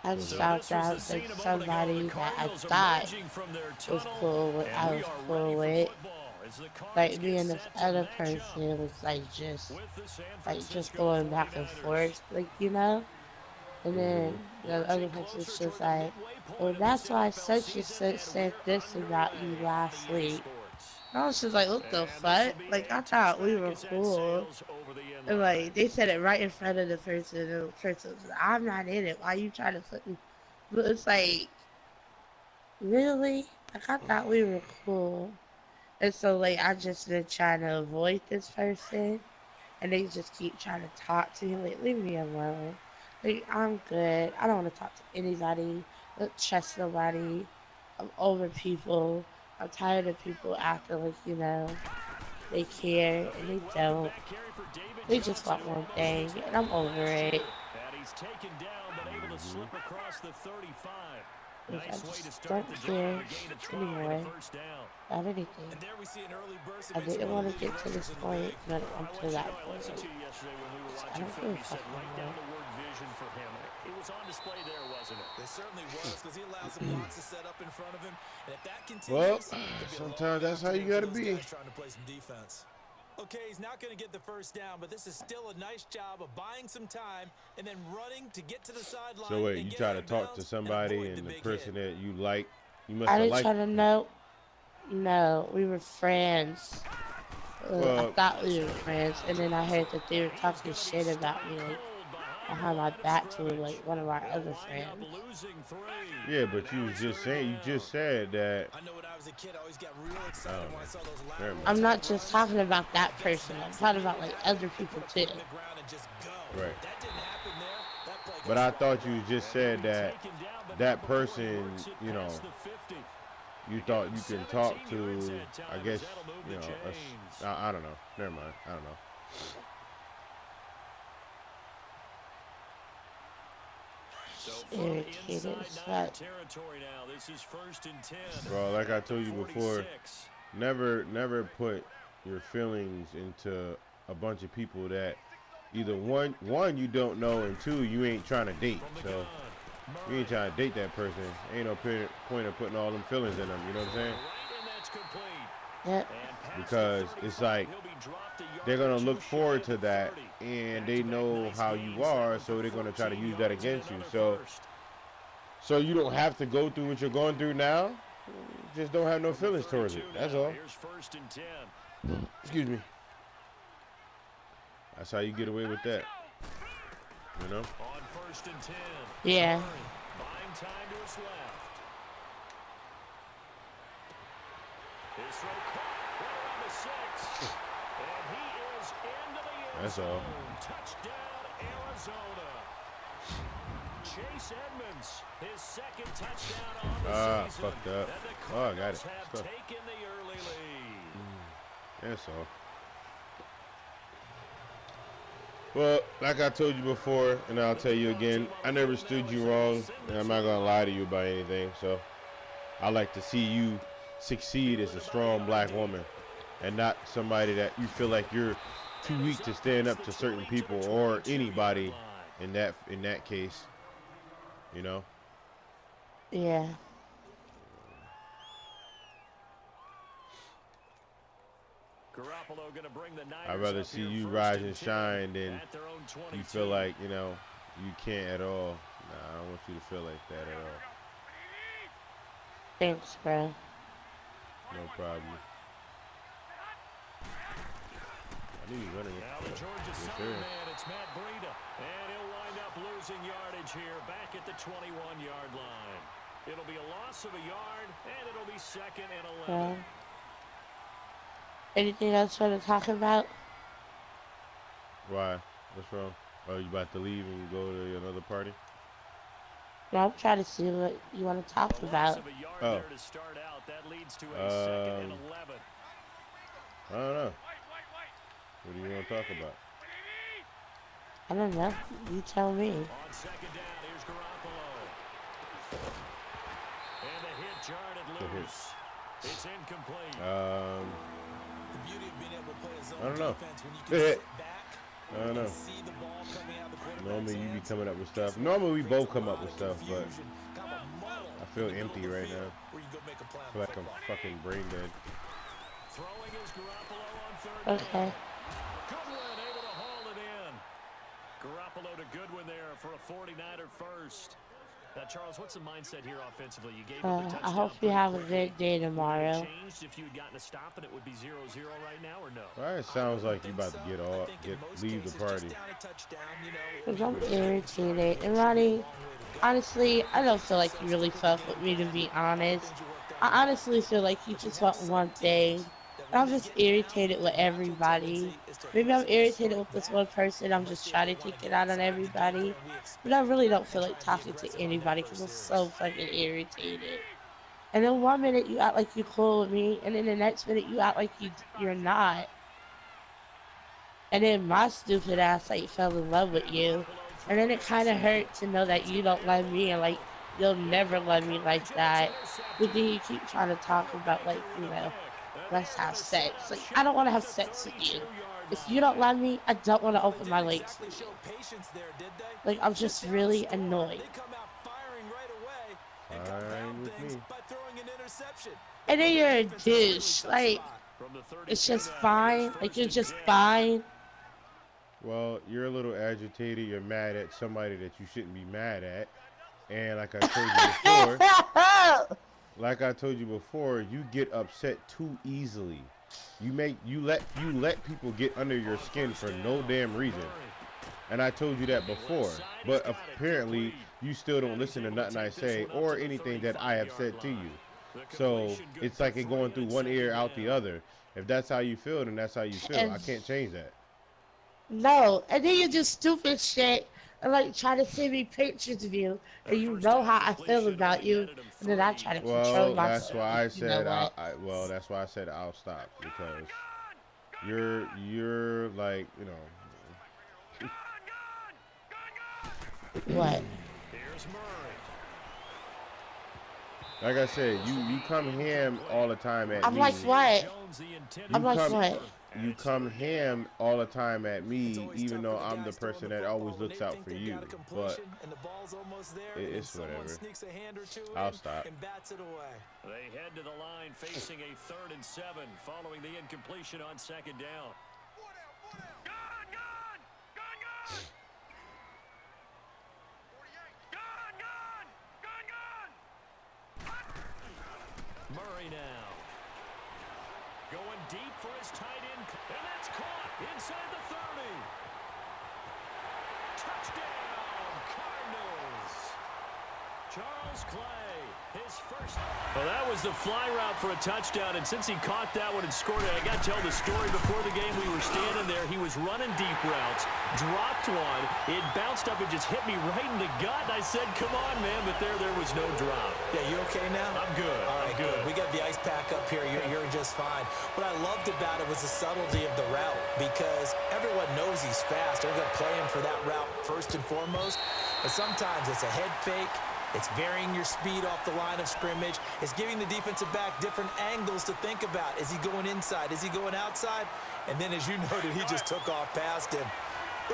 I just found out that somebody that I thought was cool, I was cool with, like me and this other person was like just going back and forth, like and then the other person's just like, well, that's why such and such said this about you last week. I was just like, what the fuck? Like, I thought we were cool. And, like, they said it right in front of the person. And the person was like, I'm not in it. Why you trying to put me? But it's like, really? Like, I thought we were cool. And so, like, I just been trying to avoid this person. And they just keep trying to talk to me. Like, leave me alone. Like, I'm good. I don't want to talk to anybody. I don't trust nobody. I'm over people. I'm tired of people acting like, they care and they don't. They just want one thing, and I'm over it. And he's taken down, but able to slip across the 35. Like, I Nice way to just start don't the drive care and gain a try and a anymore first down. about anything. And there we see an early burst that I makes him didn't one of want the to leading get to this rushers in the point, league. but I'm I to want you to that know, I listened point. to you yesterday when we were I watching don't film. give a You fuck said right down anymore. to word vision for him. It was on display there, wasn't it? It certainly was, because he allows the blocks to set up in front of him. And if that Well, continues, it could be a sometimes long that's how you afternoon for gotta those be. guys trying to play some defense. Okay, he's not going to get the first down, but this is still a nice job of buying some time and then running to get to the sideline. So wait, and you get try out to of talk to bounds somebody avoid and the big person hit. that you like, you must I have didn't liked try to them. know. No, we were friends. I Well, thought we were friends, and then I heard that they were talking shit about me, like, behind my back to, like, one of our other friends. yeah, but you was just saying, you just said that. I know when I was a kid, I always got real I excited don't when I know. saw those Never lateral mind. I'm attack not just runs. talking about that person. I'm talking about, like, other people, too. The ground and just go. Right. That didn't happen there. That play But goes I right thought away. you just said that that person, you thought you can talk to. I guess I don't know. Never mind. I don't know. Irritated as fuck. Territory now. This is 1st and 10. Bro, like I told you before, never put your feelings into a bunch of people that either one you don't know, and two, you ain't trying to date. So you ain't trying to date that person. Ain't no point of putting all them feelings in them. You know what I'm saying? Yep. Because it's like they're gonna look forward to that, and they know how you are, so they're gonna try to use that against you. So you don't have to go through what you're going through now. Just don't have no feelings towards it. That's all. Excuse me. That's how you get away with that. You know? On 1st and 10. Yeah. Buying time to his left. His throw caught around the 6. And he is into the end That's zone. all. Touchdown, Arizona. Chase Edmonds, his second touchdown on the season. Fucked up. And the Oh, I got Cardinals it. have Stuff. taken the early lead. That's all. Well, like I told you before, and I'll tell you again, I never stood you wrong, and I'm not going to lie to you about anything. So I like to see you succeed as a strong black woman and not somebody that you feel like you're too weak to stand up to certain people or anybody in that case, you know? Yeah. I'd rather see you rise and shine than you feel like, you can't at all. Nah, I don't want you to feel like that at all. Thanks, bro. No problem. I knew you were running it. Now the Georgia Southern man, it's Matt Breida. And he'll wind up losing yardage here back at the 21-yard line. It'll be a loss of a yard, and it'll be 2nd and 11. Anything else you want to talk about? Why? What's wrong? Oh, you about to leave and go to another party? No, I'm trying to see what you want to talk about. Oh. To start out. That leads to a 2nd and 11. I don't know. What do you want to talk about? I don't know. You tell me. On 2nd down, here's Garoppolo. And the hit jarred it loose. It's incomplete. The beauty of being able to play a zone I don't know. defense when you can sit back I don't know. see the ball coming out of the quarterback's Normally you be hands. coming up with stuff. Normally we both come up with stuff, but I feel empty right now. Where you go make a plan I feel like I'm fucking brain dead. Throwing is Garoppolo on third. Okay. Goodwin able to haul it in. Garoppolo to Goodwin there for a 49er first. Now, Charles, what's the mindset here offensively? You gave up the touchdown. I hope you have a good day tomorrow. Changed if you had gotten a stop and it would be 0-0 right now, or no? All right, it sounds like you about to leave the party. Because I'm irritated. And Ronnie, honestly, I don't feel like you really fuck with me, to be honest. I honestly feel like you just want one thing. And I'm just irritated with everybody. Maybe I'm irritated with this one person. I'm just trying to take it out on everybody. But I really don't feel like talking to anybody because I'm so fucking irritated. And then 1 minute you act like you're cool with me, and then the next minute you act like you're not. And then my stupid ass like fell in love with you. And then it kind of hurt to know that you don't love me and like you'll never love me like that. But then you keep trying to talk about like, you know, let's have sex. Like, I don't want to have sex with you. If you don't love me, I don't want to open my legs for you. Like, I'm just really annoyed. Fine with me. And then you're a douche. Like, it's just fine. Like, you're just fine. Well, you're a little agitated. You're mad at somebody that you shouldn't be mad at. And like I told you before, you get upset too easily. You let people get under your skin for no damn reason. And I told you that before. But apparently, you still don't listen to nothing I say or anything that I have said to you. So it's like it going through one ear out the other. If that's how you feel, then that's how you feel. I can't change that. No, and then you do stupid shit and like try to send me pictures of you, and you know how I feel about you, and then I try to control myself. That's why I said that's why I said I'll stop, because you're like, you know. What? Like I said, you come ham all the time at me. I'm like what? I'm like what? You come ham all the time at me, even though I'm the person that always looks out for you. But it's whatever. I'll stop. They head to the line facing a 3rd and 7 following the incompletion on 2nd down. Murray now. Going deep for his tight end, and that's caught inside the 30. Touchdown, Cardinals. Charles Clay, his first. Well, that was the fly route for a touchdown, and since he caught that one and scored it, I got to tell the story. Before the game, we were standing there. He was running deep routes, dropped one. It bounced up and just hit me right in the gut. And I said, come on, man, but there was no drop. Yeah, you okay now? I'm good. All right, good. We got the ice pack up here. You're just fine. What I loved about it was the subtlety of the route, because everyone knows he's fast. They're going to play him for that route first and foremost. But sometimes it's a head fake. It's varying your speed off the line of scrimmage. It's giving the defensive back different angles to think about. Is he going inside? Is he going outside? And then, as you noted, he just took off past him.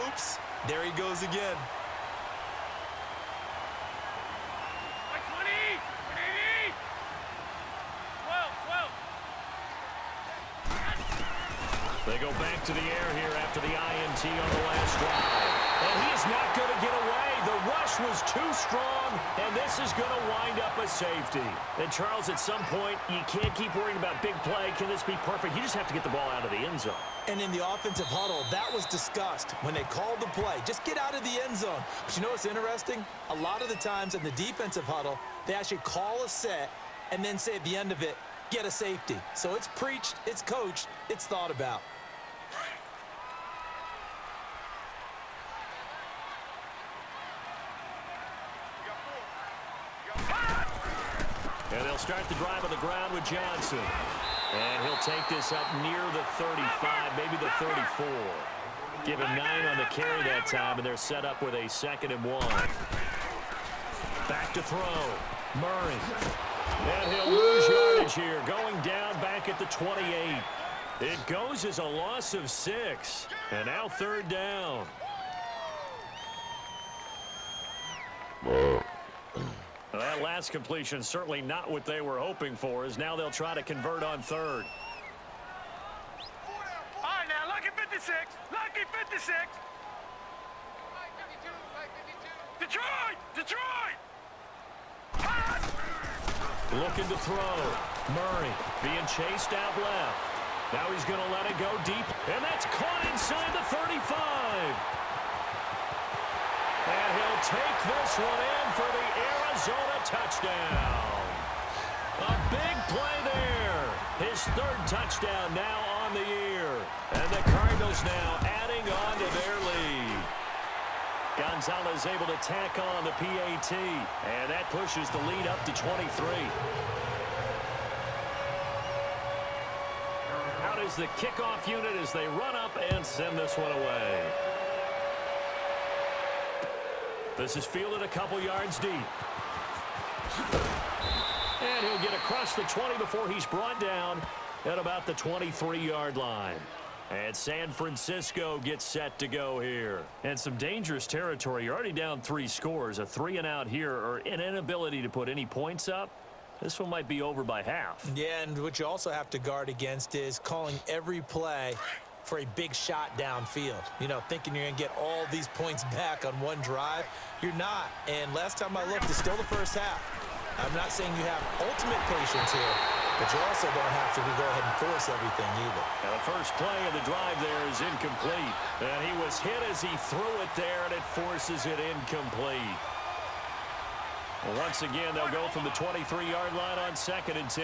Oops, there he goes again. They go back to the air here after the INT on the last drive. And he is not going to get away. The rush was too strong, and this is going to wind up a safety. And, Charles, at some point, you can't keep worrying about big play. Can this be perfect? You just have to get the ball out of the end zone. And in the offensive huddle, that was discussed when they called the play. Just get out of the end zone. But you know what's interesting? A lot of the times in the defensive huddle, they actually call a set and then say at the end of it, get a safety. So it's preached, it's coached, it's thought about. And they'll start the drive on the ground with Johnson. And he'll take this up near the 35, maybe the 34. Give him 9 on the carry that time, and they're set up with a 2nd and 1. Back to throw. Murray. And he'll lose yardage here, going down back at the 28. It goes as a loss of 6. And now 3rd down. Whoa. Well, that last completion certainly not what they were hoping for, as now they'll try to convert on 3rd. All right, now, lucky 56. Lucky 56. Detroit! Detroit! Looking to throw. Murray being chased out left. Now he's going to let it go deep, and that's caught inside the 35. And he'll take this one in for the Arizona touchdown. A big play there. His 3rd touchdown now on the year. And the Cardinals now adding on to their lead. Gonzalez able to tack on the PAT, and that pushes the lead up to 23. Out is the kickoff unit as they run up and send this one away. This is fielded a couple yards deep. And he'll get across the 20 before he's brought down at about the 23-yard line. And San Francisco gets set to go here. And some dangerous territory. You're already down 3 scores. A 3-and-out here, or an inability to put any points up. This one might be over by half. Yeah, and what you also have to guard against is calling every play for a big shot downfield. You know, thinking you're going to get all these points back on one drive. You're not. And last time I looked, it's still the first half. I'm not saying you have ultimate patience here, but you also don't have to go ahead and force everything either. Now the first play of the drive there is incomplete. And he was hit as he threw it there, and it forces it incomplete. Well, once again, they'll go from the 23-yard line on 2nd and 10.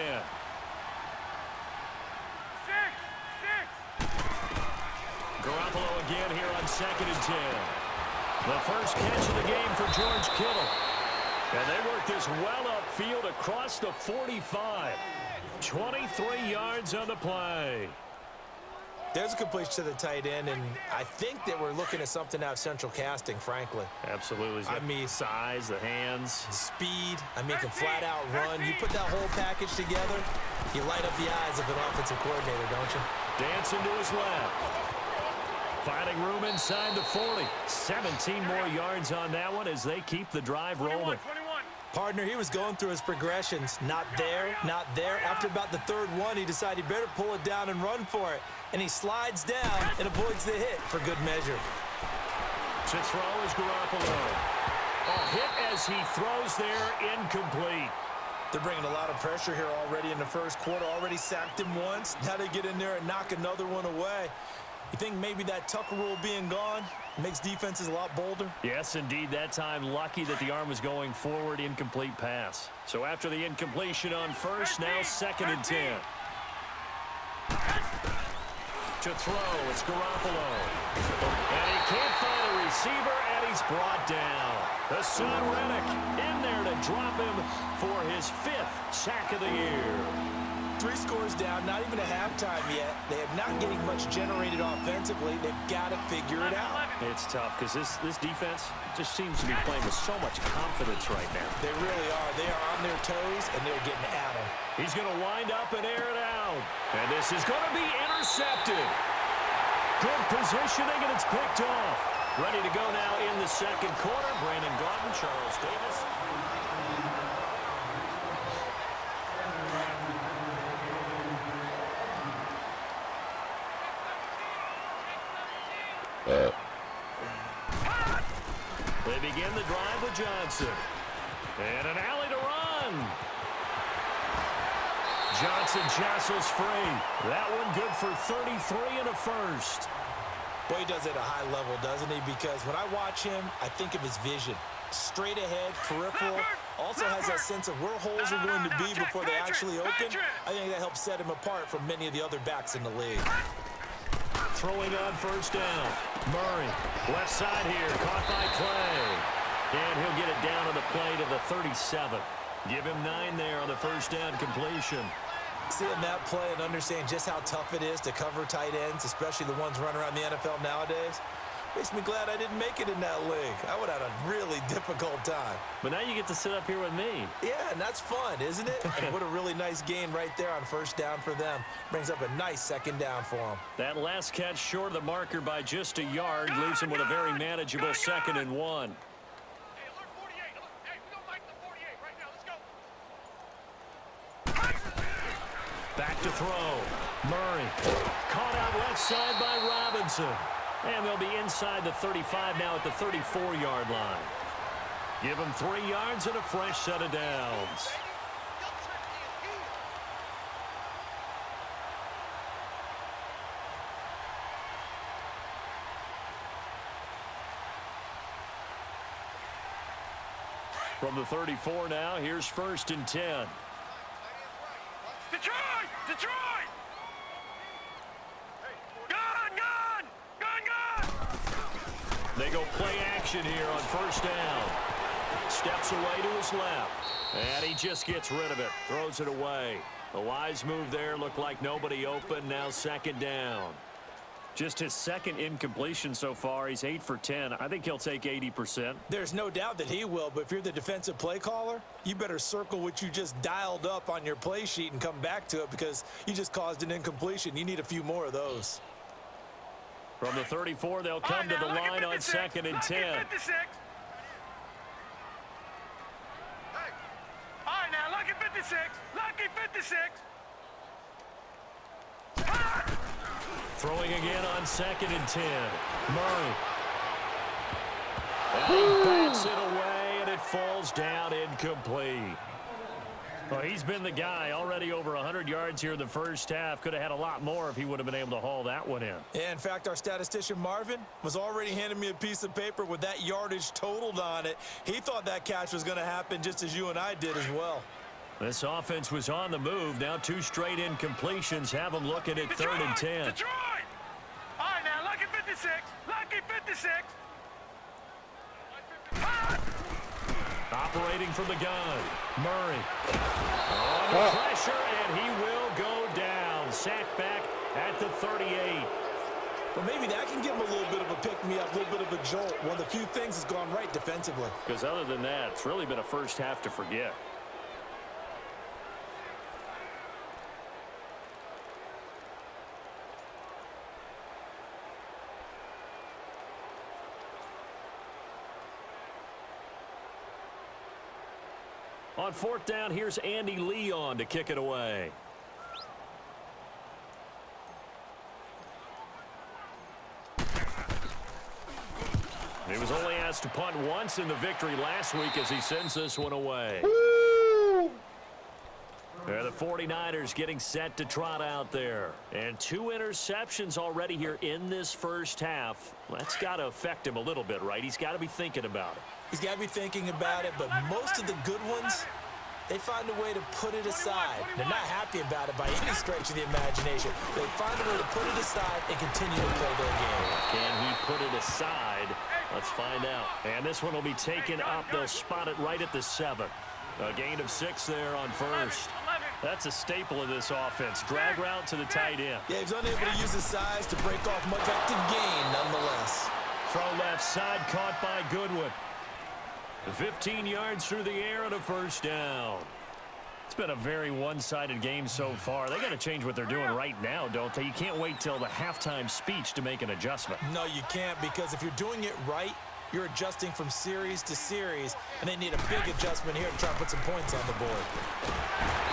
Garoppolo again here on 2nd and 10. The first catch of the game for George Kittle. And they work this well upfield across the 45. 23 yards on the play. There's a completion to the tight end, and I think that we're looking at something out of central casting, frankly. Absolutely. I mean, size, the hands. Speed. I mean, can flat out run. You put that whole package together, you light up the eyes of an offensive coordinator, don't you? Dancing to his left. Finding room inside the 40. 17 more yards on that one as they keep the drive rolling. 21. Partner, he was going through his progressions. Not there, not there. After about the 3rd one, he decided he better pull it down and run for it. And he slides down and avoids the hit for good measure. To throw is Garoppolo. A hit as he throws there, incomplete. They're bringing a lot of pressure here already in the first quarter. Already sacked him once. Now they get in there and knock another one away. You think maybe that Tucker rule being gone makes defenses a lot bolder? Yes, indeed. That time, lucky that the arm was going forward, incomplete pass. So after the incompletion on first, now 2nd and 10. To throw, it's Garoppolo. And he can't find a receiver, and he's brought down. The son Reddick in there to drop him for his 5th sack of the year. 3 scores down, not even a halftime yet. They are not getting much generated offensively. They've got to figure it out. It's tough because this defense just seems to be playing with so much confidence right now. They really are. They are on their toes, and they're getting at them. He's going to wind up and air it out. And this is going to be intercepted. Good positioning, and it's picked off. Ready to go now in the 2nd quarter. Brandon Gaudin, Charles Davis. They begin the drive with Johnson. And an alley to run. Johnson jostles free. That one good for 33 and a first. Boy, he does it at a high level, doesn't he? Because when I watch him, I think of his vision. Straight ahead, peripheral. Also has that sense of where holes are going to be before they actually open. I think that helps set him apart from many of the other backs in the league. Throwing on first down. Murray, left side here, caught by Clay. And he'll get it down on the play to the 37. Give him 9 there on the first down completion. Seeing that play and understand just how tough it is to cover tight ends, especially the ones running around the NFL nowadays. Makes me glad I didn't make it in that league. I would have had a really difficult time. But now you get to sit up here with me. Yeah, and that's fun, isn't it? And what a really nice gain right there on first down for them. Brings up a nice second down for them. That last catch short of the marker by just a yard leaves them with a very manageable 2nd and 1. Hey, alert 48. Hey, we don't like the 48 right now. Let's go. Back to throw. Murray. Caught out left side by Robinson. And they'll be inside the 35 now at the 34-yard line. Give them 3 yards and a fresh set of downs. From the 34 now, here's 1st and 10. Detroit! Detroit! They go play action here on 1st down. Steps away to his left. And he just gets rid of it. Throws it away. A wise move there. Looked like nobody open. Now 2nd down. Just his 2nd incompletion so far. He's 8 for 10. I think he'll take 80%. There's no doubt that he will, but if you're the defensive play caller, you better circle what you just dialed up on your play sheet and come back to it because you just caused an incompletion. You need a few more of those. From the 34, they'll come to the line on 2nd and 10. Hey. All right, now, lucky 56. Lucky 56. Throwing again on 2nd and 10. Murray. And he bats it away, and it falls down incomplete. Well, he's been the guy already over 100 yards here in the first half. Could have had a lot more if he would have been able to haul that one in. Yeah, in fact, our statistician Marvin was already handing me a piece of paper with that yardage totaled on it. He thought that catch was going to happen just as you and I did as well. This offense was on the move. Now 2 straight incompletions have them looking at 3rd and 10. Detroit! All right, now, lucky 56. Lucky 56. Operating from the gun. Murray. Under pressure, and he will go down. Sacked back at the 38. Well, maybe that can give him a little bit of a pick-me-up, a little bit of a jolt. One of the few things has gone right defensively. Because other than that, it's really been a first half to forget. On 4th down, here's Andy Leon to kick it away. He was only asked to punt once in the victory last week as he sends this one away. The 49ers getting set to trot out there. And 2 interceptions already here in this first half. That's got to affect him a little bit, right? He's got to be thinking about it. He's got to be thinking about it, but most of the good ones, they find a way to put it aside. They're not happy about it by any stretch of the imagination. They find a way to put it aside and continue to play their game. Can he put it aside? Let's find out. And this one will be taken up. They'll spot it right at the 7. A gain of 6 there on 1st. That's a staple of this offense. Drag route to the tight end. Yeah, he's unable to use his size to break off much effective gain nonetheless. Throw left side caught by Goodwin. 15 yards through the air and a 1st down. It's been a very one-sided game so far. They got to change what they're doing right now, don't they? You can't wait till the halftime speech to make an adjustment. No, you can't, because if you're doing it right, you're adjusting from series to series, and they need a big adjustment here to try to put some points on the board.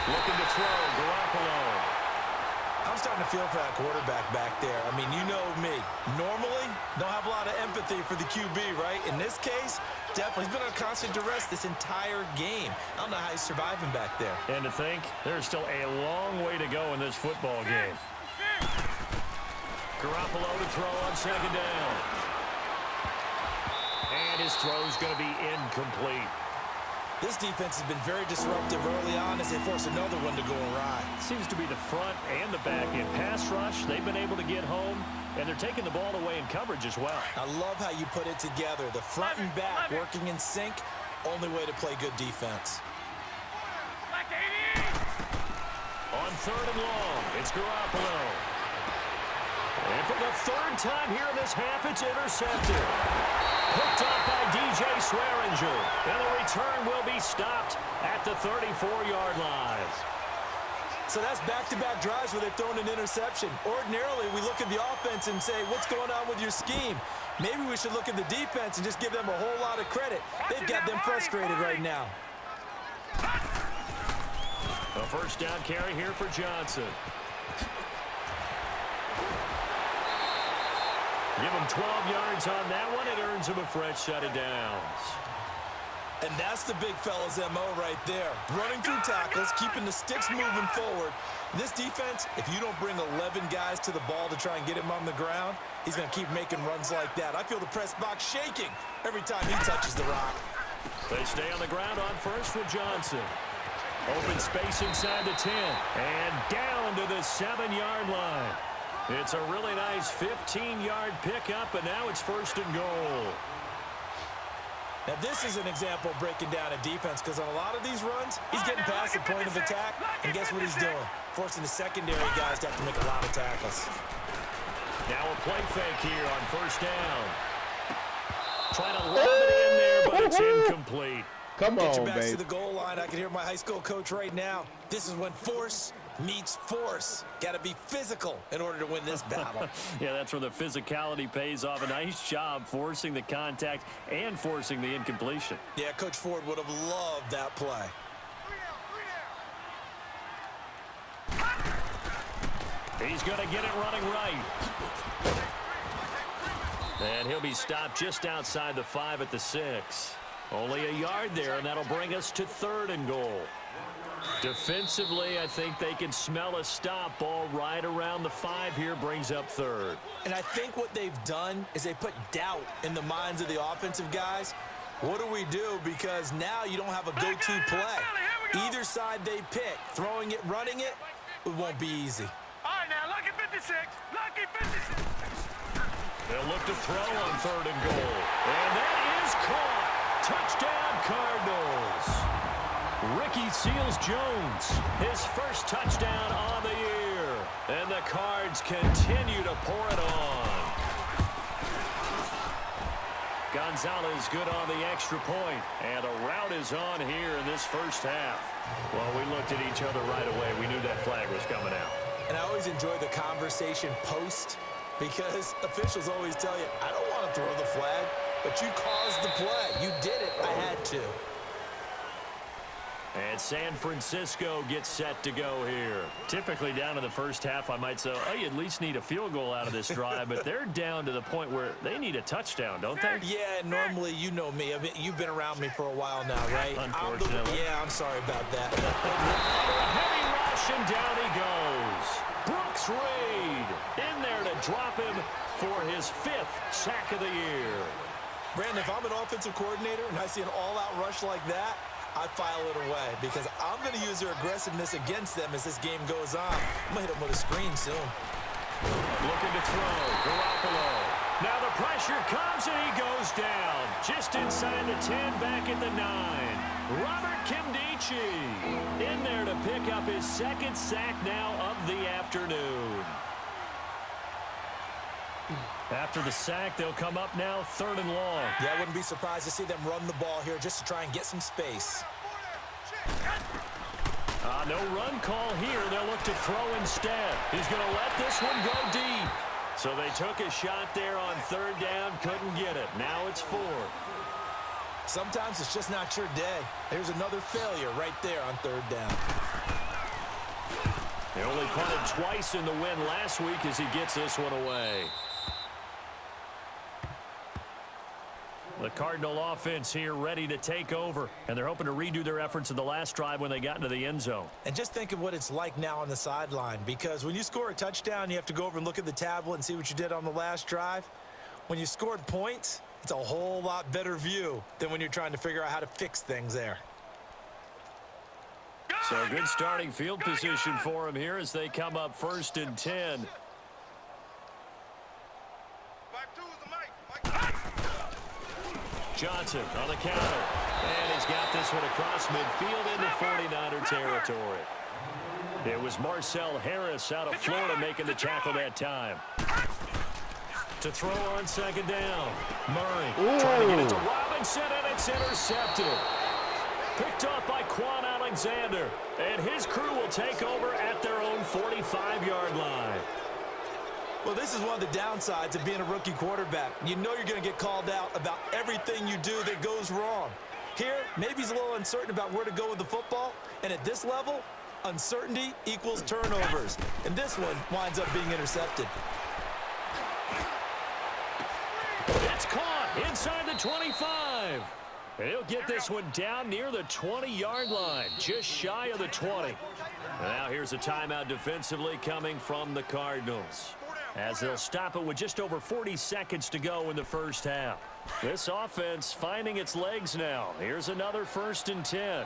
Looking to throw, Garoppolo. I'm starting to feel for that quarterback back there. I mean, you know me. Normally, don't have a lot of empathy for the QB, right? In this case, definitely. He's been on constant duress this entire game. I don't know how he's surviving back there. And to think, there's still a long way to go in this football game. Garoppolo to throw on 2nd down. And his throw's going to be incomplete. This defense has been very disruptive early on as they force another one to go awry. Seems to be the front and the back in pass rush. They've been able to get home, and they're taking the ball away in coverage as well. I love how you put it together. The front and back working in sync, only way to play good defense. On 3rd and long, it's Garoppolo. And for the third time here in this half, it's intercepted. Picked up by DJ Swearinger. And the return will be stopped at the 34-yard line. So that's back-to-back drives where they've thrown an interception. Ordinarily, we look at the offense and say, what's going on with your scheme? Maybe we should look at the defense and just give them a whole lot of credit. They've got them frustrated right now. A first down carry here for Johnson. Give him 12 yards on that one. It earns him a fresh set of downs. And that's the big fella's MO right there. Running through tackles, keeping the sticks moving forward. This defense, if you don't bring 11 guys to the ball to try and get him on the ground, he's going to keep making runs like that. I feel the press box shaking every time he touches the rock. They stay on the ground on first with Johnson. Open space inside the 10. And down to the 7-yard line. It's a really nice 15-yard pickup, and now it's first and goal. Now, this is an example of breaking down a defense because on a lot of these runs, he's getting past the point of attack, and guess what he's doing? Forcing the secondary guys to have to make a lot of tackles. Now a play fake here on first down. Trying to lob it in there, but it's incomplete. Come Get on, your backs babe. to the goal line. I can hear my high school coach right now. This is when force meets force. Got to be physical in order to win this battle. Yeah, that's where the physicality pays off. A nice job forcing the contact and forcing the incompletion. Yeah, Coach Ford would have loved that play. He's going to get it running right. And he'll be stopped just outside the 5 at the 6. Only a yard there, and that'll bring us to 3rd and goal. Defensively, I think they can smell a stop. Ball right around the 5 here, brings up 3rd. And I think what they've done is they put doubt in the minds of the offensive guys. What do we do? Because now you don't have a go-to play. Either side they pick, throwing it, running it, it won't be easy. All right, now, lucky 56. Lucky 56. They'll look to throw on 3rd and goal. And that is caught. Touchdown, Cardinals. Ricky Seals-Jones, his first touchdown on the year. And the Cards continue to pour it on. Gonzalez good on the extra point. And a rout is on here in this first half. Well, we looked at each other right away. We knew that flag was coming out. And I always enjoy the conversation post because officials always tell you, I don't want to throw the flag, but you caused the play. You did it. I had to. And San Francisco gets set to go here. Typically down in the first half, I might say, oh, you at least need a field goal out of this drive, but they're down to the point where they need a touchdown, don't they? Yeah, normally, you know me. I mean, you've been around me for a while now, right? Unfortunately. I'm sorry about that. Heavy rush, and down he goes. Brooks Reed in there to drop him for his 5th sack of the year. Brandon, if I'm an offensive coordinator and I see an all-out rush like that, I file it away because I'm going to use their aggressiveness against them as this game goes on. I'm going to hit them with a screen soon. Looking to throw. Garoppolo. Now the pressure comes and he goes down. Just inside the 10, back at the 9. Robert Kimdichie in there to pick up his 2nd sack now of the afternoon. After the sack, they'll come up now 3rd and long. Yeah, I wouldn't be surprised to see them run the ball here just to try and get some space. No run call here. They'll look to throw instead. He's going to let this one go deep. So they took a shot there on 3rd down, couldn't get it. Now it's 4th. Sometimes it's just not your day. There's another failure right there on 3rd down. They only punted twice in the win last week as he gets this one away. The Cardinal offense here ready to take over, and they're hoping to redo their efforts in the last drive when they got into the end zone. And just think of what it's like now on the sideline, because when you score a touchdown, you have to go over and look at the tablet and see what you did on the last drive. When you scored points, it's a whole lot better view than when you're trying to figure out how to fix things there. So good starting field position for him here as they come up 1st and 10. Johnson on the counter. And he's got this one across midfield into 49er territory. It was Marcel Harris out of Florida making the tackle that time. To throw on second down. Murray trying to get it to Robinson, and it's intercepted. Picked off by Quan Alexander. And his crew will take over at their own 45-yard line. Well, this is one of the downsides of being a rookie quarterback. You know you're going to get called out about everything you do that goes wrong. Here, maybe he's a little uncertain about where to go with the football. And at this level, uncertainty equals turnovers. And this one winds up being intercepted. It's caught inside the 25. He'll get this one down near the 20-yard line, just shy of the 20. Now here's a timeout defensively coming from the Cardinals, as they'll stop it with just over 40 seconds to go in the first half. This offense finding its legs now. Here's another 1st and 10.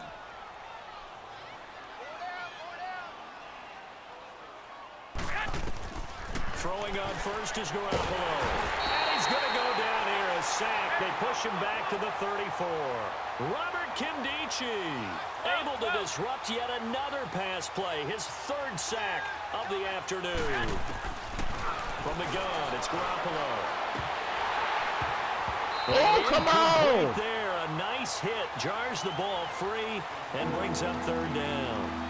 Throwing on first is Garoppolo. And he's going to go down here, a sack. They push him back to the 34. Robert Kimdichie able to disrupt yet another pass play. His 3rd sack of the afternoon. From the gun, it's Garoppolo. Oh, come on! Right there, a nice hit. Jars the ball free and brings up 3rd down.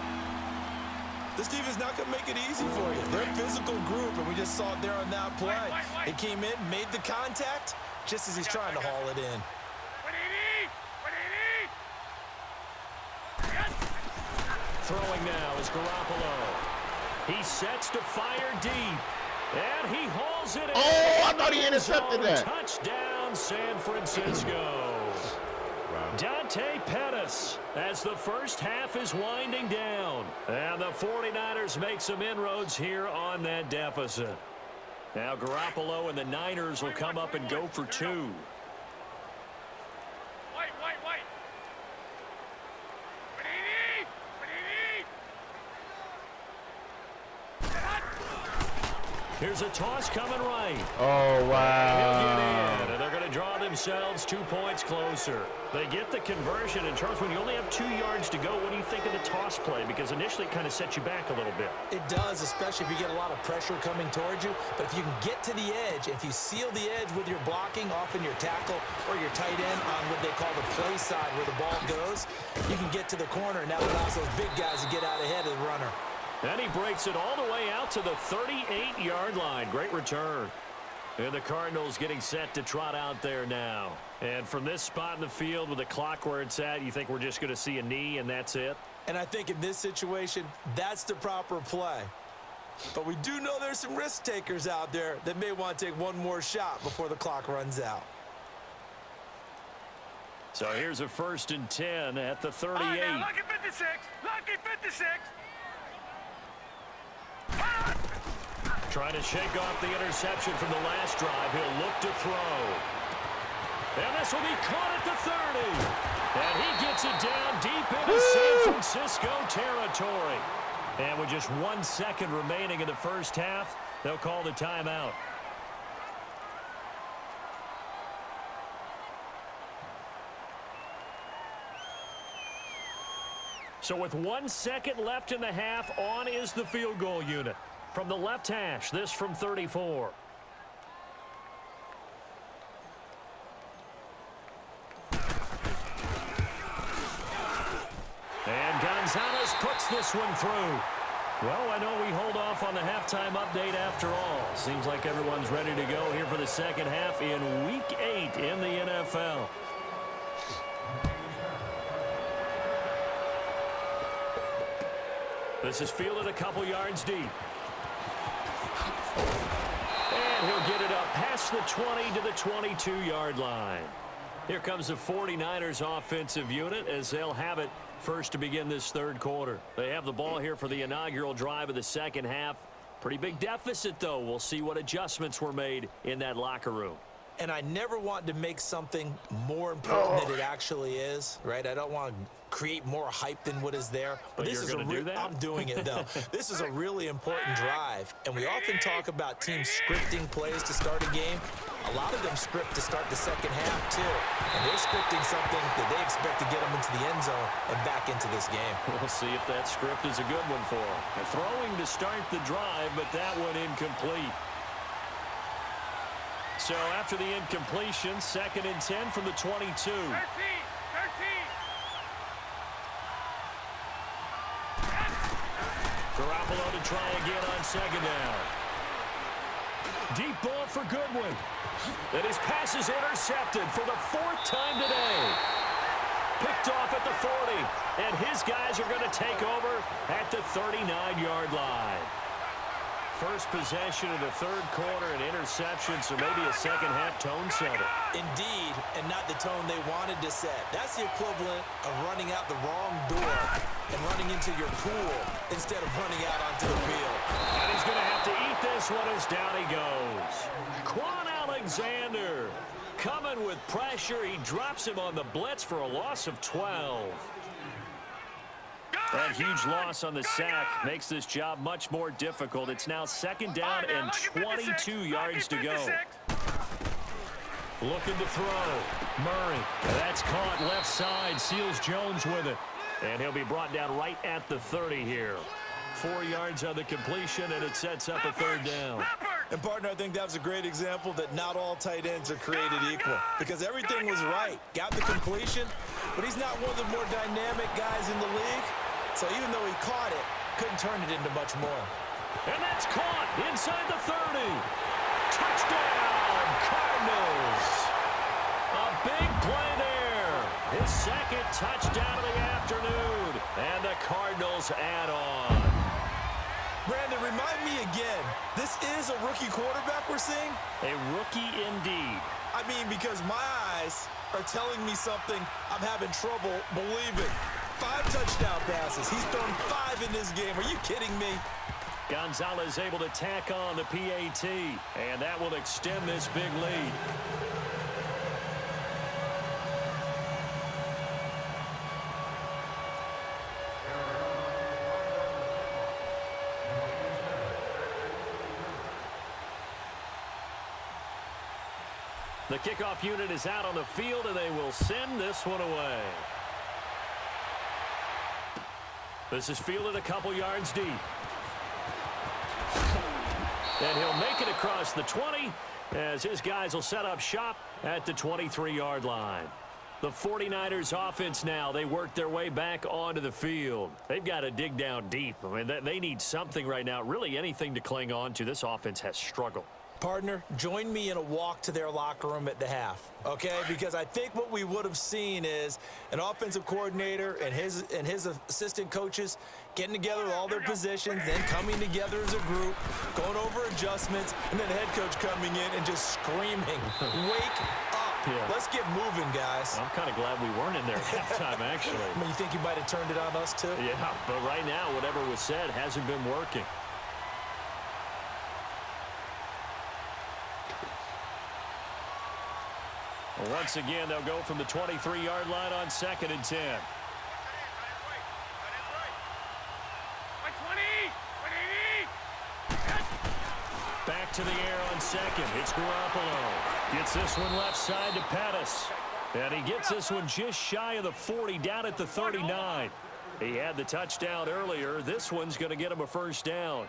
This team is not going to make it easy for you. They're a physical group, and we just saw it there on that play. He came in, made the contact, just as he's trying to haul it in. Throwing now is Garoppolo. He sets to fire deep, and he hauls it in. Oh, I thought he intercepted that. Touchdown, San Francisco. Dante Pettis as the first half is winding down. And the 49ers make some inroads here on that deficit. Now Garoppolo and the Niners will come up and go for 2. Here's a toss coming right. Oh, wow. He'll get in, and they're going to draw themselves 2 points closer. They get the conversion. And Charles, when you only have 2 yards to go, what do you think of the toss play? Because initially it kind of sets you back a little bit. It does, especially if you get a lot of pressure coming towards you. But if you can get to the edge, if you seal the edge with your blocking, often your tackle or your tight end on what they call the play side where the ball goes, you can get to the corner, and that allows those big guys to get out ahead of the runner. And he breaks it all the way out to the 38-yard line. Great return. And the Cardinals getting set to trot out there now. And from this spot in the field with the clock where it's at, you think we're just going to see a knee and that's it? And I think in this situation, that's the proper play. But we do know there's some risk takers out there that may want to take one more shot before the clock runs out. So here's a 1st and 10 at the 38. All right, now, lucky 56. Lucky 56. Trying to shake off the interception from the last drive. He'll look to throw. And this will be caught at the 30. And he gets it down deep into San Francisco territory. And with just 1 second remaining in the first half, they'll call the timeout. So with 1 second left in the half, on is the field goal unit. From the left hash, this from 34. And Gonzalez puts this one through. Well, I know we hold off on the halftime update after all. Seems like everyone's ready to go here for the second half in Week 8 in the NFL. This is fielded a couple yards deep. And he'll get it up past the 20 to the 22-yard line. Here comes the 49ers offensive unit as they'll have it first to begin this 3rd quarter. They have the ball here for the inaugural drive of the second half. Pretty big deficit, though. We'll see what adjustments were made in that locker room. And I never want to make something more important than it actually is, right? I don't want to create more hype than what is there. But this is I'm doing it, though. This is a really important drive. And we often talk about teams scripting plays to start a game. A lot of them script to start the second half, too. And they're scripting something that they expect to get them into the end zone and back into this game. We'll see if that script is a good one for them. Throwing to start the drive, but that one incomplete. So after the incompletion, 2nd and 10 from the 22. 13. Garoppolo to try again on 2nd down. Deep ball for Goodwin. And his pass is intercepted for the 4th time today. Picked off at the 40. And his guys are going to take over at the 39-yard line. First possession of the 3rd quarter, an interception, so maybe a second-half tone setter. Indeed, and not the tone they wanted to set. That's the equivalent of running out the wrong door and running into your pool instead of running out onto the field. And he's going to have to eat this one as down he goes. Quan Alexander coming with pressure. He drops him on the blitz for a loss of 12. That huge loss on the sack makes this job much more difficult. It's now 2nd down and 22 yards to go. Looking to throw. Murray. That's caught left side. Seals Jones with it. And he'll be brought down right at the 30 here. 4 yards on the completion, and it sets up a 3rd down. And, partner, I think that was a great example that not all tight ends are created equal. Because everything was right. Got the completion, but he's not one of the more dynamic guys in the league. So even though he caught it, couldn't turn it into much more. And that's caught inside the 30. Touchdown, Cardinals. A big play there. His 2nd touchdown of the afternoon. And the Cardinals add on. Brandon, remind me again, this is a rookie quarterback we're seeing? A rookie indeed. I mean, because my eyes are telling me something I'm having trouble believing. 5 touchdown passes. He's thrown 5 in this game. Are you kidding me? Gonzalez able to tack on the PAT, and that will extend this big lead. The kickoff unit is out on the field, and they will send this one away. This is fielded a couple yards deep. And he'll make it across the 20 as his guys will set up shop at the 23-yard line. The 49ers offense now, they work their way back onto the field. They've got to dig down deep. I mean, they need something right now, really anything to cling on to. This offense has struggled. Partner, join me in a walk to their locker room at the half, okay? Because I think what we would have seen is an offensive coordinator and his assistant coaches getting together with all their positions, then coming together as a group, going over adjustments, and then the head coach coming in and just screaming, wake up. Yeah. Let's get moving, guys. I'm kind of glad we weren't in there at halftime, actually. I mean, you think you might have turned it on us, too? Yeah, but right now, whatever was said hasn't been working. Once again, they'll go from the 23-yard line on 2nd and 10. Back to the air on 2nd. It's Garoppolo. Gets this one left side to Pettis. And he gets this one just shy of the 40, down at the 39. He had the touchdown earlier. This one's going to get him a 1st down.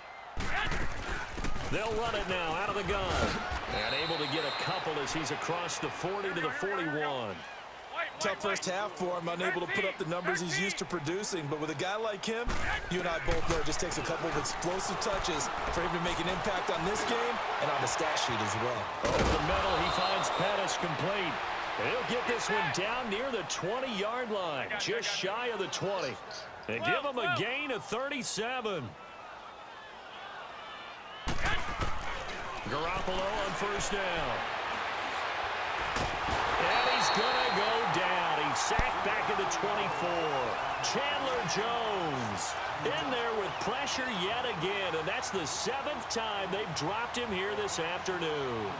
They'll run it now out of the gun. And able to get a couple as he's across the 40 to the 41. Tough first half for him, unable to put up the numbers he's used to producing. But with a guy like him, you and I both know it just takes a couple of explosive touches for him to make an impact on this game and on the stat sheet as well. Over the middle, he finds Pettis complete. And he'll get this one down near the 20-yard line, just shy of the 20. And give him a gain of 37. Garoppolo on 1st down. And he's going to go down. He's sacked back at the 24. Chandler Jones in there with pressure yet again. And that's the 7th time they've dropped him here this afternoon.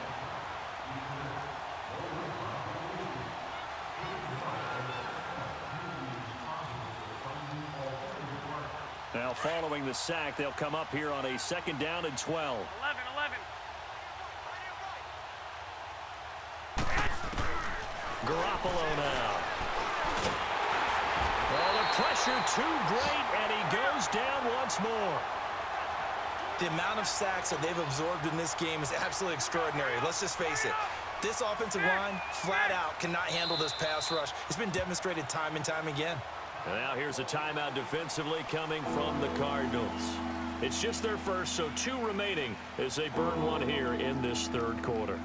Now following the sack, they'll come up here on a 2nd down and 12. 11. Garoppolo now. Well, the pressure too great, and he goes down once more. The amount of sacks that they've absorbed in this game is absolutely extraordinary. Let's just face it. This offensive line, flat out, cannot handle this pass rush. It's been demonstrated time and time again. And now here's a timeout defensively coming from the Cardinals. It's just their first, so 2 remaining as they burn one here in this third quarter.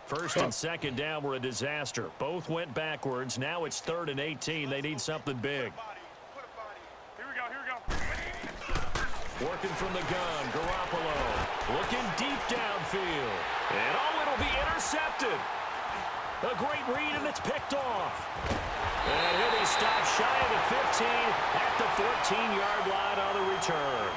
First and second down were a disaster. Both went backwards. Now it's 3rd and 18. They need something big. Here we go, here we go. Working from the gun, Garoppolo. Looking deep downfield. And it'll be intercepted. A great read, and it's picked off. And he'll be stopped shy of the 15 at the 14-yard line on the return.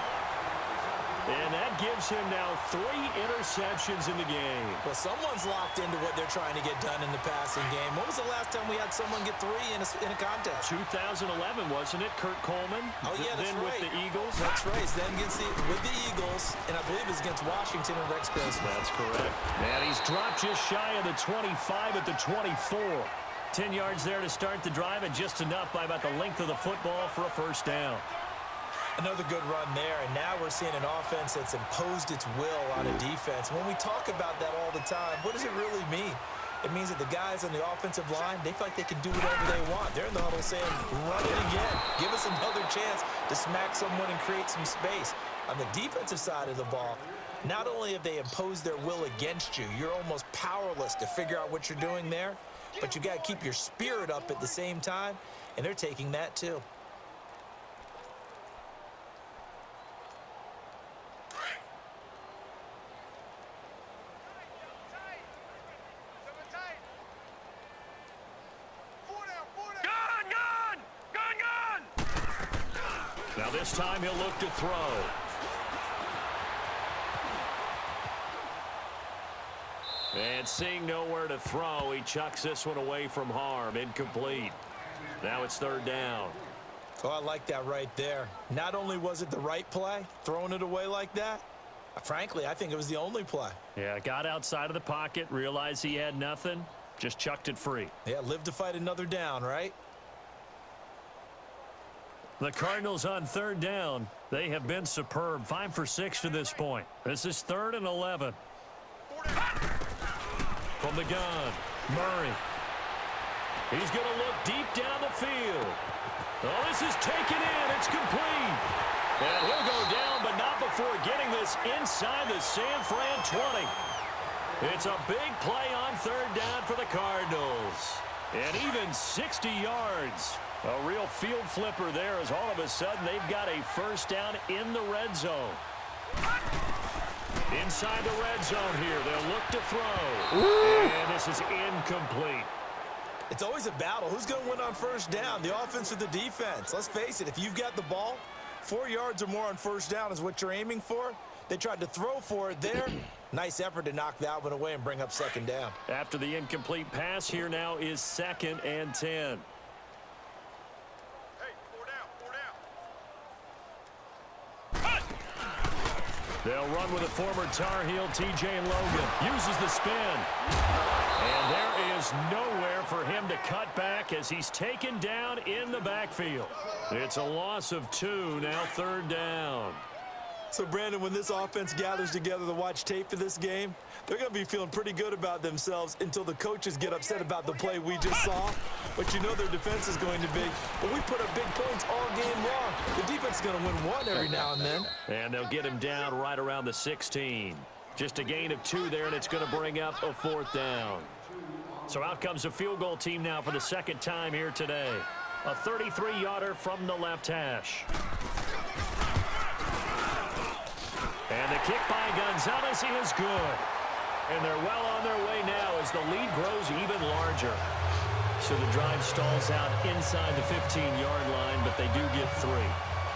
And that gives him now 3 interceptions in the game. Well, someone's locked into what they're trying to get done in the passing game. When was the last time we had someone get 3 in a contest? 2011, wasn't it? Kurt Coleman? Oh, yeah, that's then right. with the Eagles. That's right. Then with the Eagles, and I believe it's against Washington and Rex Grossman. That's correct. And he's dropped just shy of the 25 at the 24. 10 yards there to start the drive, and just enough by about the length of the football for a first down. Another good run there, and now we're seeing an offense that's imposed its will on a defense. When we talk about that all the time, what does it really mean? It means that the guys on the offensive line, they feel like they can do whatever they want. They're in the huddle saying, run it again. Give us another chance to smack someone and create some space. On the defensive side of the ball, not only have they imposed their will against you, you're almost powerless to figure out what you're doing there, but you got to keep your spirit up at the same time, and they're taking that too. Now this time he'll look to throw. And seeing nowhere to throw, he chucks this one away from harm. Incomplete. Now it's 3rd down. Oh, I like that right there. Not only was it the right play, throwing it away like that, frankly, I think it was the only play. Yeah, got outside of the pocket, realized he had nothing, just chucked it free. Yeah, live to fight another down, right? The Cardinals on 3rd down. They have been superb. 5 for 6 to this point. This is 3rd and 11. From the gun, Murray. He's going to look deep down the field. Oh, this is taken in. It's complete. And he'll go down, but not before getting this inside the San Fran 20. It's a big play on 3rd down for the Cardinals. And even 60 yards. A real field flipper there, as all of a sudden they've got a first down in the red zone. Inside the red zone here, they'll look to throw. And this is incomplete. It's always a battle. Who's going to win on first down, the offense or the defense? Let's face it, if you've got the ball, 4 yards or more on first down is what you're aiming for. They tried to throw for it there. Nice effort to knock that one away and bring up 2nd down. After the incomplete pass, here now is 2nd and 10. They'll run with a former Tar Heel, T.J. Logan. Uses the spin. And there is nowhere for him to cut back as he's taken down in the backfield. It's a loss of 2, now 3rd down. So, Brandon, when this offense gathers together to watch tape for this game, they're going to be feeling pretty good about themselves until the coaches get upset about the play we just saw. But you know their defense is going to be, but we put up big points all game long. The defense is going to win one every now and then. And they'll get him down right around the 16. Just a gain of 2 there, and it's going to bring up a 4th down. So out comes a field goal team now for the 2nd time here today. A 33-yarder from the left hash. And the kick by Gonzalez is good. And they're well on their way now as the lead grows even larger. So the drive stalls out inside the 15-yard line, but they do get 3.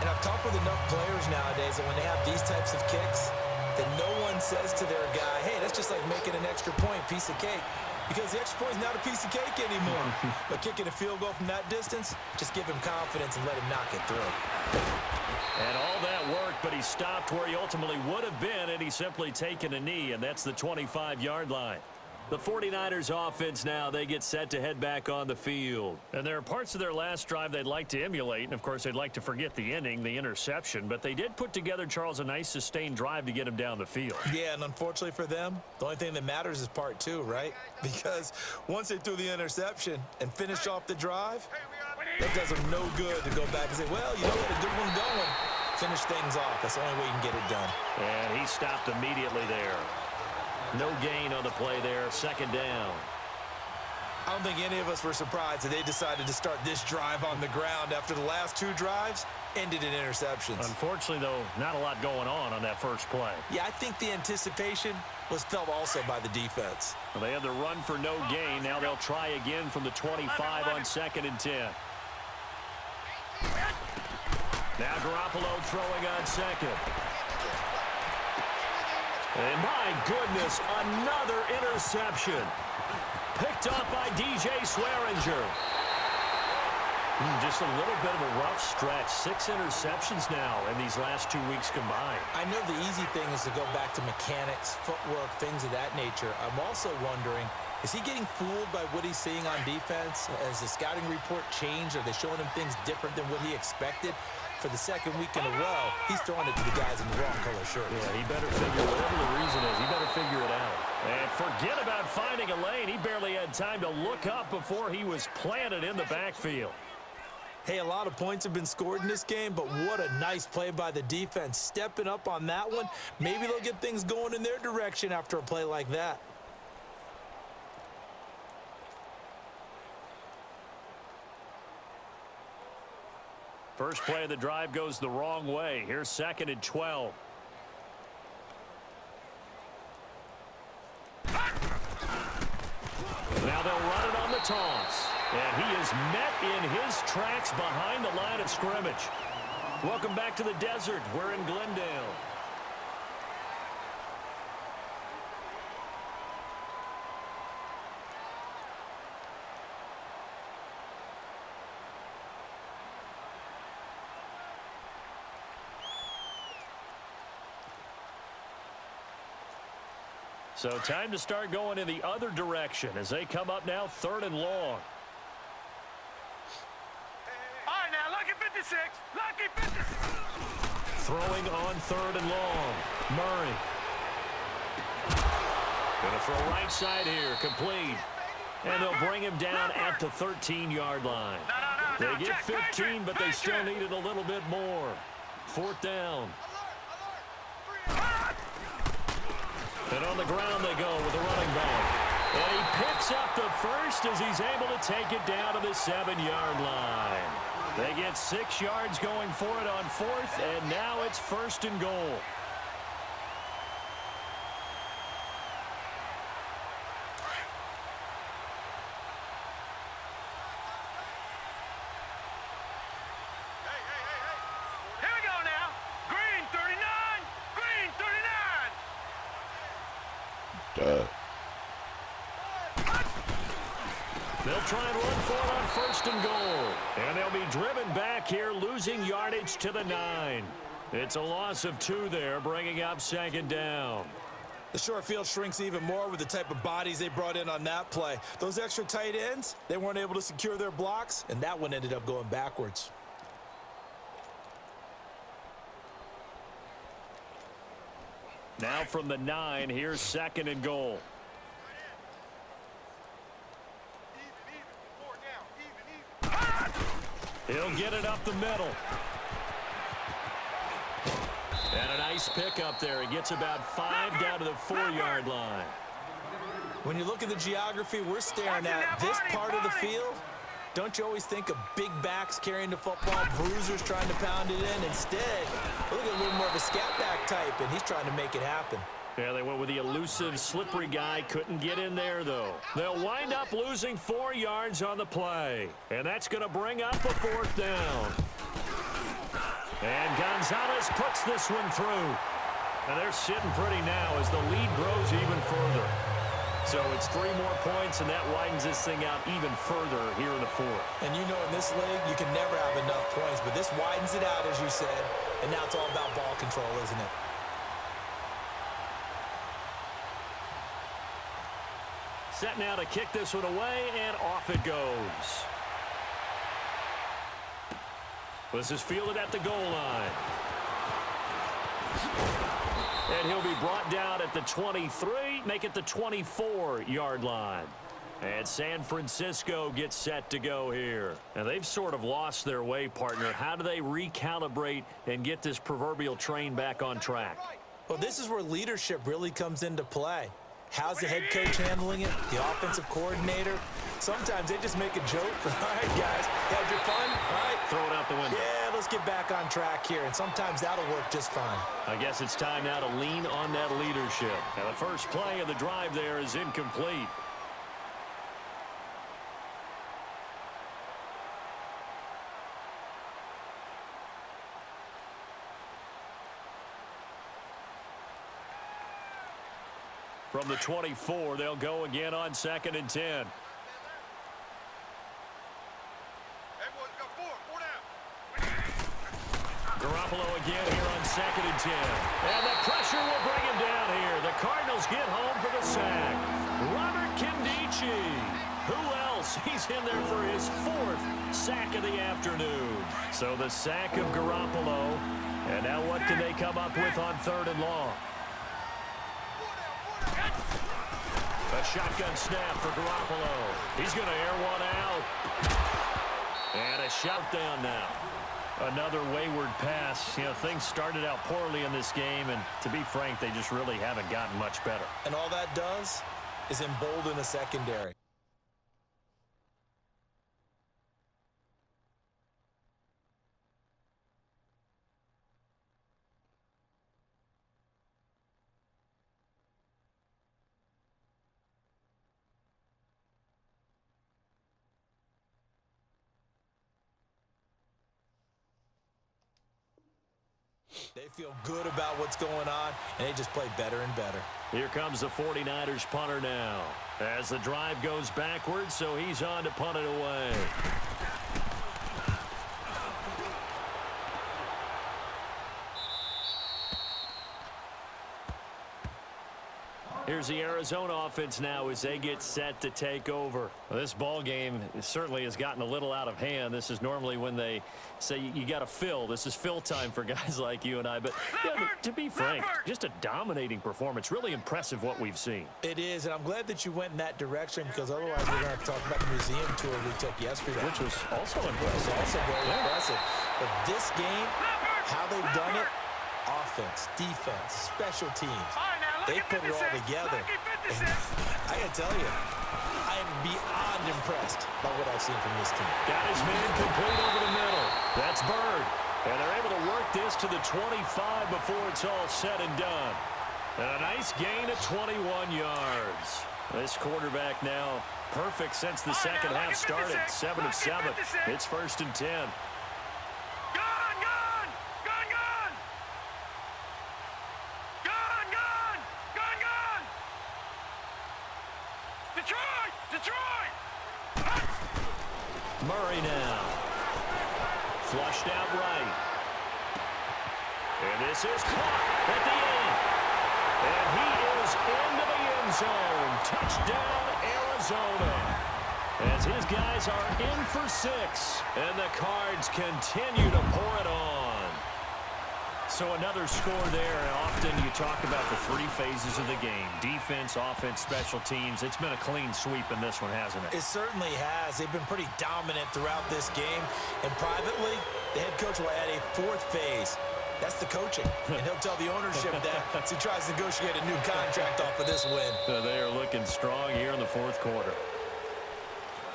And I've talked with enough players nowadays that when they have these types of kicks, that no one says to their guy, hey, that's just like making an extra point, piece of cake. Because the extra point is not a piece of cake anymore. But kicking a field goal from that distance, just give him confidence and let him knock it through. And all that work, but he he stopped where he ultimately would have been, and he's simply taken a knee, and that's the 25-yard line. The 49ers offense now, they get set to head back on the field. And there are parts of their last drive they'd like to emulate, and of course they'd like to forget the inning, the interception, but they did put together, Charles, a nice sustained drive to get him down the field. Yeah, and unfortunately for them, the only thing that matters is part two, right? Because once they threw the interception and finished off the drive, it does them no good to go back and say, well, you know what, a good one going. Finish things off. That's the only way you can get it done. And he stopped immediately there. No gain on the play there, second down. I don't think any of us were surprised that they decided to start this drive on the ground after the last two drives ended in interceptions. Unfortunately, though, not a lot going on that first play. Yeah, I think the anticipation was felt also by the defense. Well, they had the run for no gain. Now they'll try again from the 25 on 2nd and 10. Now Garoppolo throwing on second. And my goodness, another interception. Picked up by DJ Swearinger. Just a little bit of a rough stretch. 6 interceptions now in these last 2 weeks combined. I know the easy thing is to go back to mechanics, footwork, things of that nature. I'm also wondering, is he getting fooled by what he's seeing on defense? Has the scouting report changed? Are they showing him things different than what he expected? For the second week in a row, he's throwing it to the guys in the wrong color shirts. Yeah, he better figure, whatever the reason is, he better figure it out. And forget about finding a lane. He barely had time to look up before he was planted in the backfield. Hey, a lot of points have been scored in this game, but what a nice play by the defense. Stepping up on that one, maybe they'll get things going in their direction after a play like that. First play of the drive goes the wrong way. Here's 2nd and 12. Now they'll run it on the toss. And he is met in his tracks behind the line of scrimmage. Welcome back to the desert. We're in Glendale. So time to start going in the other direction as they come up now 3rd and long. All right, now, lucky 56. Lucky 56. Throwing on 3rd and long. Murray. Going to throw right side here. Complete. And they'll bring him down at the 13-yard line. They get 15, but they still needed a little bit more. 4th down. And on the ground they go with the running back. And he picks up the first as he's able to take it down to the 7-yard line. They get 6 yards going for it on 4th, and now it's 1st and goal. Here we go now. Green 39. Green 39. They'll try and run for it on 1st and goal. And they'll be driven back here, losing yardage to the 9. It's a loss of 2 there, bringing up 2nd down. The short field shrinks even more with the type of bodies they brought in on that play. Those extra tight ends, they weren't able to secure their blocks, and that one ended up going backwards. Now from the 9, here's 2nd and goal. He'll get it up the middle. And a nice pick up there. He gets about 5 down to the 4-yard line. When you look at the geography we're staring at, this part of the field, don't you always think of big backs carrying the football, bruisers trying to pound it in? Instead, look at a little more of a scat back type, and he's trying to make it happen. Yeah, they went with the elusive, slippery guy. Couldn't get in there, though. They'll wind up losing 4 yards on the play. And that's going to bring up a 4th down. And Gonzalez puts this one through. And they're sitting pretty now as the lead grows even further. So it's 3 more points, and that widens this thing out even further here in the 4th. And you know in this league, you can never have enough points, but this widens it out, as you said. And now it's all about ball control, isn't it? Set now to kick this one away, and off it goes. This is fielded at the goal line. And he'll be brought down at the 23, make it the 24-yard line. And San Francisco gets set to go here. And they've sort of lost their way, partner. How do they recalibrate and get this proverbial train back on track? Well, this is where leadership really comes into play. How's the head coach handling it? The offensive coordinator? Sometimes they just make a joke. All right, guys, had your fun? All right. Throw it out the window. Yeah, let's get back on track here, and sometimes that'll work just fine. I guess it's time now to lean on that leadership. And the first play of the drive there is incomplete. From the 24, they'll go again on 2nd and 10. Garoppolo again here on 2nd and 10. And the pressure will bring him down here. The Cardinals get home for the sack. Robert Kimdichie. Who else? He's in there for his 4th sack of the afternoon. So the sack of Garoppolo. And now what can they come up with on 3rd and long? A shotgun snap for Garoppolo. He's going to air one out. And a shot down now. Another wayward pass. You know, things started out poorly in this game, and to be frank, they just really haven't gotten much better. And all that does is embolden the secondary. They feel good about what's going on, and they just play better and better. Here comes the 49ers punter now. As the drive goes backwards, so he's on to punt it away. Here's the Arizona offense now as they get set to take over. Well, this ball game certainly has gotten a little out of hand. This is normally when they say you got to fill. This is fill time for guys like you and I. But yeah, to be frank, just a dominating performance. Really impressive what we've seen. It is, and I'm glad that you went in that direction because otherwise we're going to have to talk about the museum tour we took yesterday. Which was also impressive. Also very impressive. But this game, how they've done it, offense, defense, special teams. They put it all together. And I got to tell you, I am beyond impressed by what I've seen from this team. Got his man complete over the middle. That's Bird. And they're able to work this to the 25 before it's all said and done. And a nice gain of 21 yards. This quarterback now perfect since the second half started. 7 of 7. It's 1st and 10. Murray now. Flushed out right. And this is caught at the end. And he is into the end zone. Touchdown, Arizona. As his guys are in for 6. And the Cards continue to pour it on. So another score there, and often you talk about the 3 phases of the game. Defense, offense, special teams. It's been a clean sweep in this one, hasn't it? It certainly has. They've been pretty dominant throughout this game. And privately, the head coach will add a 4th phase. That's the coaching. And he'll tell the ownership that as he tries to negotiate a new contract off of this win. So they are looking strong here in the 4th quarter.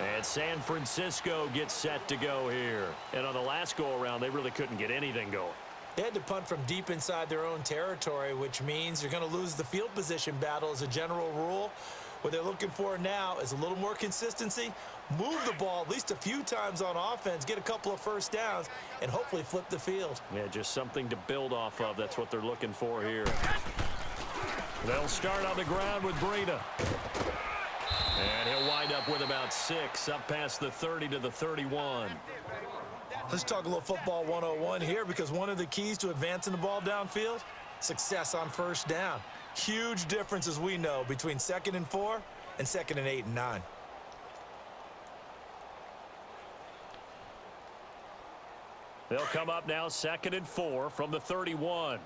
And San Francisco gets set to go here. And on the last go-around, they really couldn't get anything going. They had to punt from deep inside their own territory, which means you're going to lose the field position battle as a general rule. What they're looking for now is a little more consistency, move the ball at least a few times on offense, get a couple of first downs, and hopefully flip the field. Yeah, just something to build off of. That's what they're looking for here. They'll start on the ground with Breida. And he'll wind up with about 6, up past the 30 to the 31. Let's talk a little football 101 here, because one of the keys to advancing the ball downfield, success on first down. Huge difference, as we know, between 2nd and 4 and 2nd and 8 and 9. They'll come up now 2nd and 4 from the 31.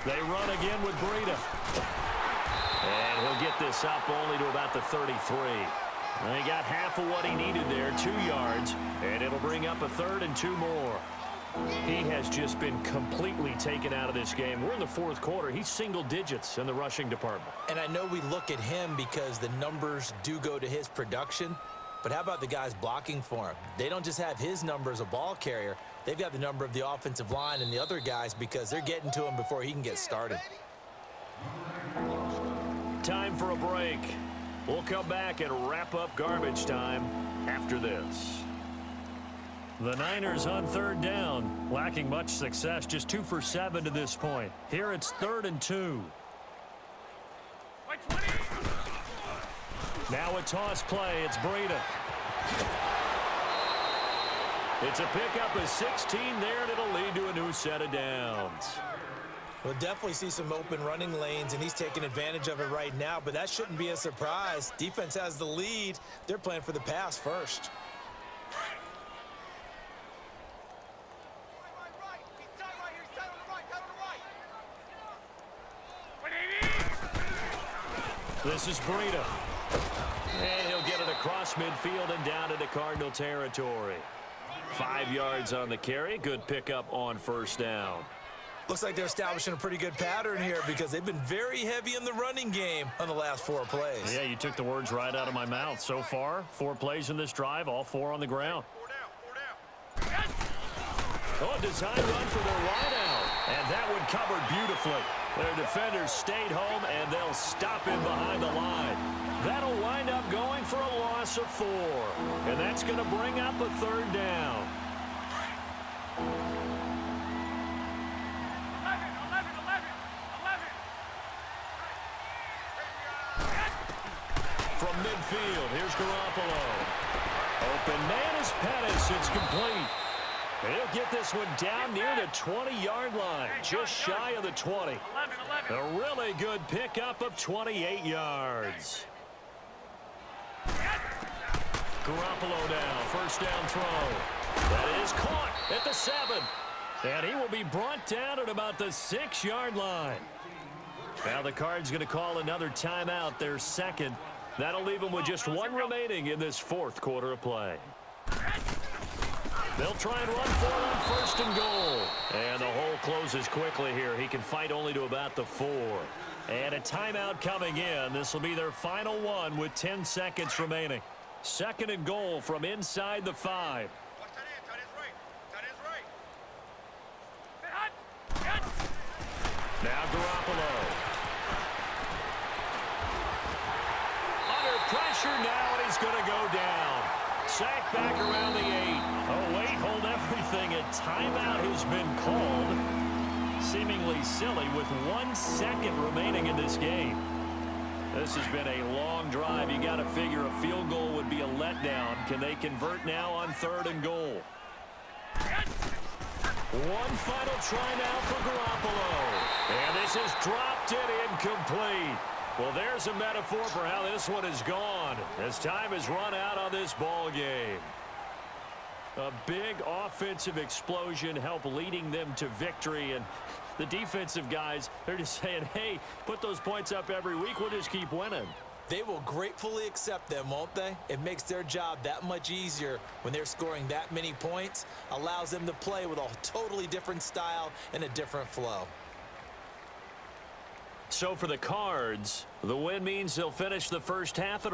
They run again with Breida. And he'll get this up only to about the 33. And he got half of what he needed there, 2 yards, and it'll bring up a 3rd and 2 more. He has just been completely taken out of this game. We're in the 4th quarter. He's single digits in the rushing department. And I know we look at him because the numbers do go to his production, but how about the guys blocking for him? They don't just have his number as a ball carrier. They've got the number of the offensive line and the other guys because they're getting to him before he can get started. Time for a break. We'll come back and wrap up garbage time after this. The Niners on 3rd down, lacking much success, just 2 for 7 to this point. Here it's 3rd and 2. Now a toss play, it's Breida. It's a pickup of 16 there, and it'll lead to a new set of downs. We'll definitely see some open running lanes, and he's taking advantage of it right now, but that shouldn't be a surprise. Defense has the lead. They're playing for the pass first. This is Breida. And he'll get it across midfield and down into Cardinal territory. 5 yards on the carry. Good pickup on first down. Looks like they're establishing a pretty good pattern here because they've been very heavy in the running game on the last 4 plays. Yeah, you took the words right out of my mouth. So far, 4 plays in this drive, all 4 on the ground. Oh, a design run for their wideout. And that one covered beautifully. Their defenders stayed home, and they'll stop him behind the line. That'll wind up going for a loss of 4. And that's going to bring up a 3rd down. From midfield, here's Garoppolo. Open man is Pettis. It's complete. He'll get this one down near the 20-yard line, just shy of the 20. A really good pickup of 28 yards. Garoppolo now, first down throw. That is caught at the 7. And he will be brought down at about the 6-yard line. Now the Cards going to call another timeout, their 2nd. That'll leave them with just 1 remaining in this 4th quarter of play. They'll try and run for it on 1st and goal. And the hole closes quickly here. He can fight only to about the 4. And a timeout coming in. This will be their final one with 10 seconds remaining. 2nd and goal from inside the 5. Now Garoppolo. Under pressure now, and he's going to go down. Sacked back around the 8. Oh, wait, hold everything. A timeout has been called. Seemingly silly with 1 second remaining in this game. This has been a long drive. You got to figure a field goal would be a letdown. Can they convert now on 3rd and goal? One final try now for Garoppolo. And this has dropped it incomplete. Well, there's a metaphor for how this one has gone as time has run out on this ball game. A big offensive explosion helped leading them to victory, and the defensive guys, they're just saying, hey, put those points up every week, we'll just keep winning. They will gratefully accept them, won't they? It makes their job that much easier when they're scoring that many points, allows them to play with a totally different style and a different flow. So for the Cards, the win means they'll finish the first half at